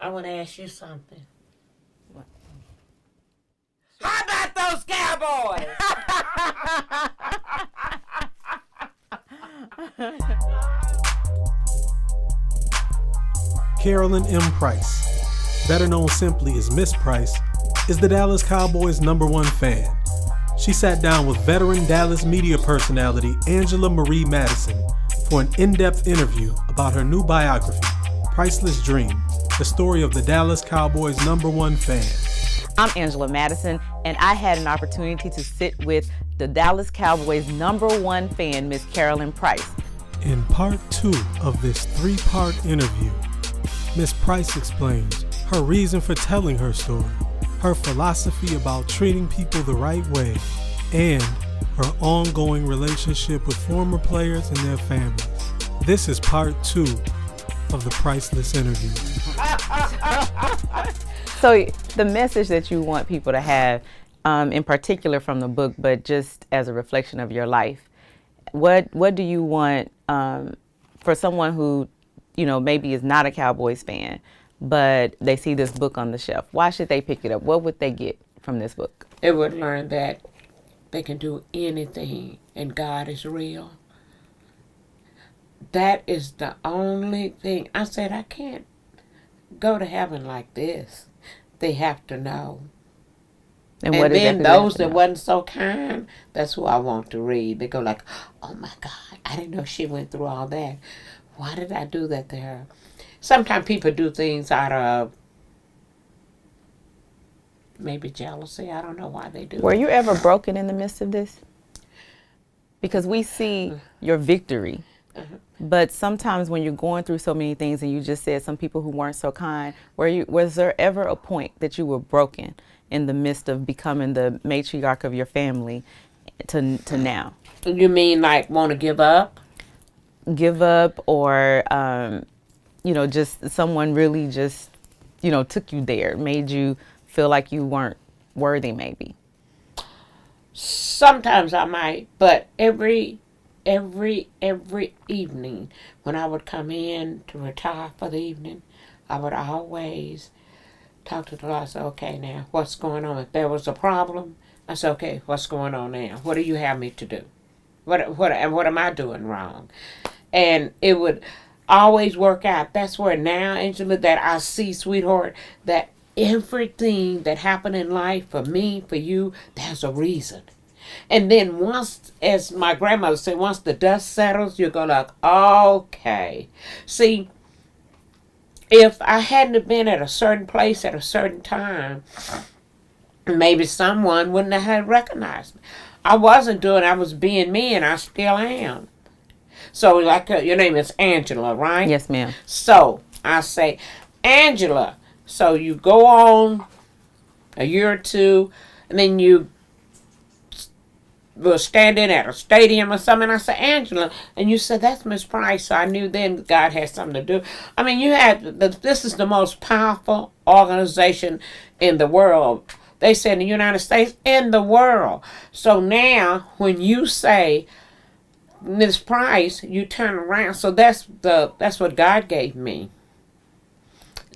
I want to ask you something. What? How about those Cowboys? Carolyn M. Price, better known simply as Miss Price, is the Dallas Cowboys' #1 fan. She sat down with veteran Dallas media personality Angela Marie Madison for an in-depth interview about her new biography, Priceless Dream, the story of the Dallas Cowboys' #1 fan. I'm Angela Madison, and I had an opportunity to sit with the Dallas Cowboys' #1 fan, Miss Carolyn Price. In part 2 of this 3-part interview, Miss Price explains her reason for telling her story, her philosophy about treating people the right way, and her ongoing relationship with former players and their families. This is part 2 of the Priceless Interview. So the message that you want people to have, in particular from the book, but just as a reflection of your life, what do you want for someone who, maybe is not a Cowboys fan, but they see this book on the shelf? Why should they pick it up? What would they get from this book? They would learn that they can do anything and God is real. That is the only thing. I said, I can't go to heaven like this. They have to know. And what then exactly those they have that to know? wasn't so kind, that's who I want to read. They go like, oh my God, I didn't know she went through all that. Why did I do that to her? Sometimes people do things out of maybe jealousy. I don't know why they do Were it. you ever broken in the midst of this? Because we see your victory, but sometimes when you're going through so many things, and you just said some people who weren't so kind, was there ever a point that you were broken in the midst of becoming the matriarch of your family to now? You mean like want to give up? Give up, or just someone really just took you there, made you feel like you weren't worthy, maybe? Sometimes I might, but every evening when I would come in to retire for the evening, I would always talk to the Lord. I said, okay, now what's going on? If there was a problem, I said, okay, what's going on now? What do you have me to do? What am I doing wrong? And it would always work out. That's where now, Angela, that I see, sweetheart, that everything that happened in life for me, for you, there's a reason. And then once, as my grandmother said, once the dust settles, you go like, okay. See, if I hadn't have been at a certain place at a certain time, maybe someone wouldn't have recognized me. I was being me, and I still am. So, like, your name is Angela, right? Yes, ma'am. So, I say, Angela. So, you go on a year or two, and then you were standing at a stadium or something. I said, Angela. And you said, that's Miss Price. So, I knew then God had something to do. I mean, this is the most powerful organization in the world. They said in the United States, in the world. So, now, when you say Miss Price, you turn around. So that's what God gave me.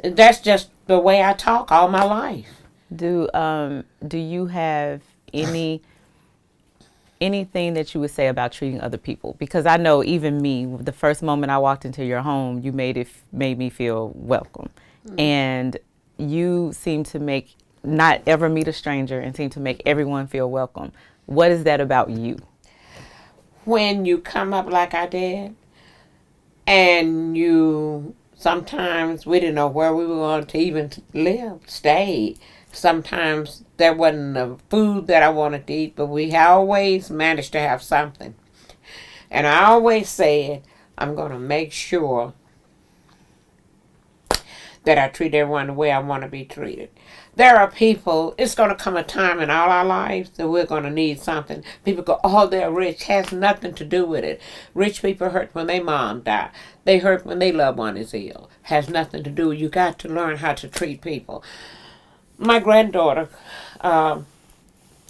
That's just the way I talk all my life. Do you have anything that you would say about treating other people? Because I know even me, the first moment I walked into your home, you made me feel welcome, and you seem to not ever meet a stranger and seem to make everyone feel welcome. What is that about you? When you come up like I did, and sometimes we didn't know where we were going to even stay. Sometimes there wasn't the food that I wanted to eat, but we always managed to have something. And I always said, I'm going to make sure that I treat everyone the way I want to be treated. There are people, it's going to come a time in all our lives that we're going to need something. People go, oh, they're rich. Has nothing to do with it. Rich people hurt when their mom died. They hurt when their loved one is ill. Has nothing to do. You got to learn how to treat people. My granddaughter and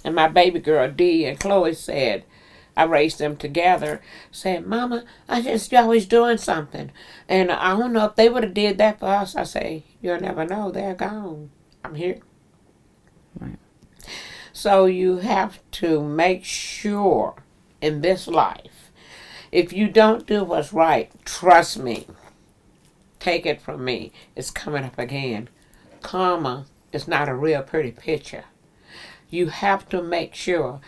my baby girl, Dee and Chloe, said, I raised them together, said, Mama, you're always doing something. And I don't know if they would have did that for us. I say, you'll never know. They're gone. I'm here. Right. So you have to make sure in this life, if you don't do what's right, trust me, take it from me, it's coming up again. Karma is not a real pretty picture. You have to make sure.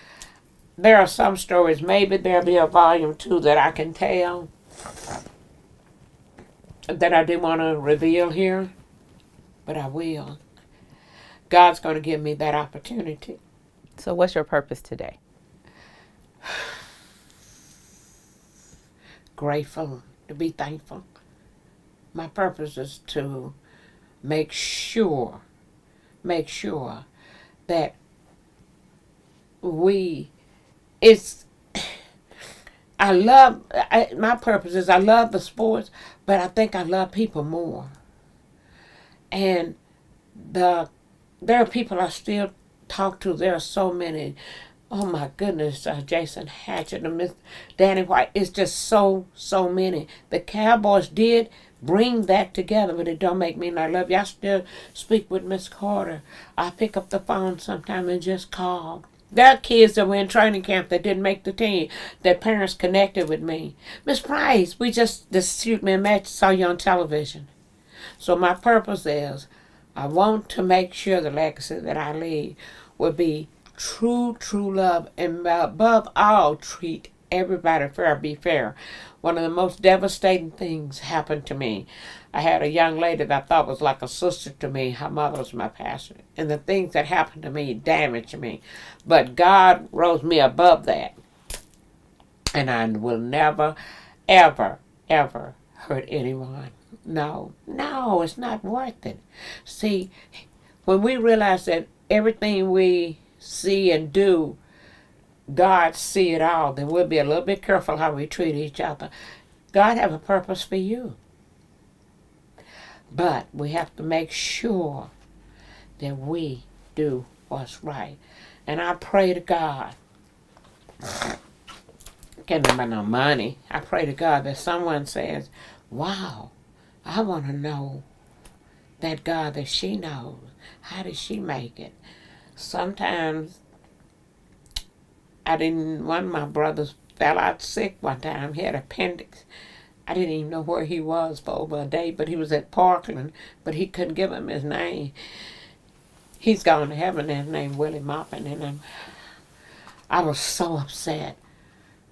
There are some stories, maybe there'll be a volume 2 that I can tell that I didn't want to reveal here, but I will. God's going to give me that opportunity. So what's your purpose today? Grateful, to be thankful. My purpose is to make sure that my purpose is I love the sports, but I think I love people more. And there are people I still talk to. There are so many. Oh my goodness, Jason Hatchett and Miss Danny White. It's just so many. The Cowboys did bring that together, but it don't make me not love you. I still speak with Miss Carter. I pick up the phone sometime and just call. There are kids that were in training camp that didn't make the team, that parents connected with me. Miss Price, we just shoot me a match, saw you on television. So my purpose is, I want to make sure the legacy that I leave will be true love, and above all, treat everybody fair, be fair. One of the most devastating things happened to me. I had a young lady that I thought was like a sister to me. Her mother was my pastor. And the things that happened to me damaged me. But God rose me above that. And I will never, ever hurt anyone. No, it's not worth it. See, when we realize that everything we see and do, God see it all, then we'll be a little bit careful how we treat each other. God have a purpose for you. But we have to make sure that we do what's right. And I pray to God, can't remember no money, I pray to God that someone says, wow, I want to know that God that she knows. How did she make it? Sometimes one of my brothers fell out sick one time. He had appendix. I didn't even know where he was for over a day, but he was at Parkland, but he couldn't give him his name. He's gone to heaven, his name Willie Moppin, and I was so upset.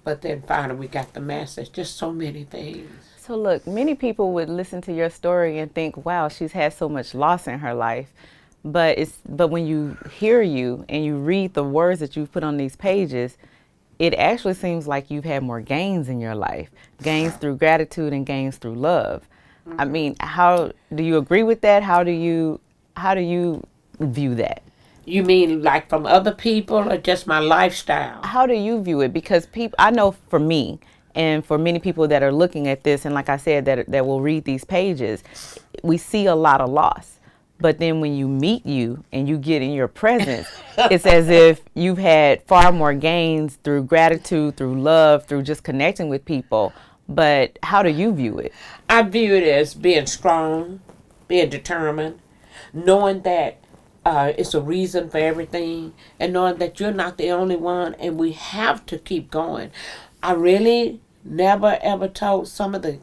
But then finally we got the message. Just so many things. So look, many people would listen to your story and think, wow, she's had so much loss in her life. But when you hear you and you read the words that you've put on these pages, it actually seems like you've had more gains in your life. Gains through gratitude and gains through love. Mm-hmm. I mean, how do you agree with that? How do you view that? You mean like from other people or just my lifestyle? How do you view it? Because I know for me and for many people that are looking at this, and like I said, that will read these pages, we see a lot of loss. But then when you meet you and you get in your presence, it's as if you've had far more gains through gratitude, through love, through just connecting with people. But how do you view it? I view it as being strong, being determined, knowing that it's a reason for everything, and knowing that you're not the only one, and we have to keep going. I really never ever told some of the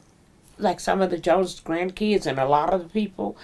Jones grandkids, and a lot of the people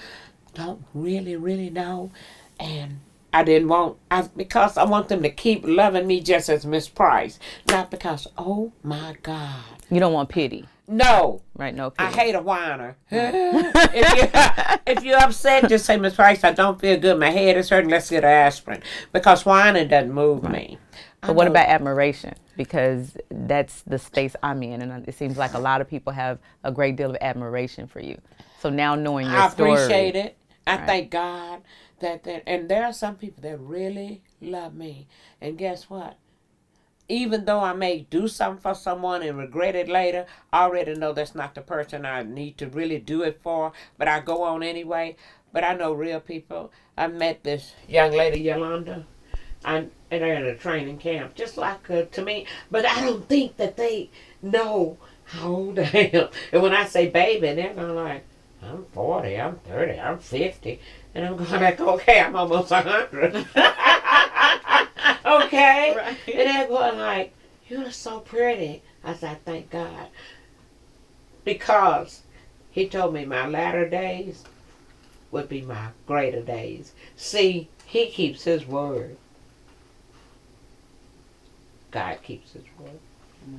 don't really know, and I didn't want, because I want them to keep loving me just as Miss Price, not because, oh my God. You don't want pity. No. Right, no pity. I hate a whiner. if you're upset, just say, Miss Price, I don't feel good, my head is hurting, let's get an aspirin, because whining doesn't move me. But what about admiration? Because that's the space I'm in, and it seems like a lot of people have a great deal of admiration for you. So now knowing your story. I appreciate it. I thank God that, and there are some people that really love me. And guess what? Even though I may do something for someone and regret it later, I already know that's not the person I need to really do it for, but I go on anyway. But I know real people. I met this young lady, Yolanda, And they're in a training camp, just like to me. But I don't think that they know how old I am. And when I say baby, they're going like, I'm 40, I'm 30, I'm 50. And I'm going like, okay, I'm almost 100. Okay? Right. And they're going like, you are so pretty. I said, thank God. Because he told me my latter days would be my greater days. See, he keeps his word. God keeps his word. Wow.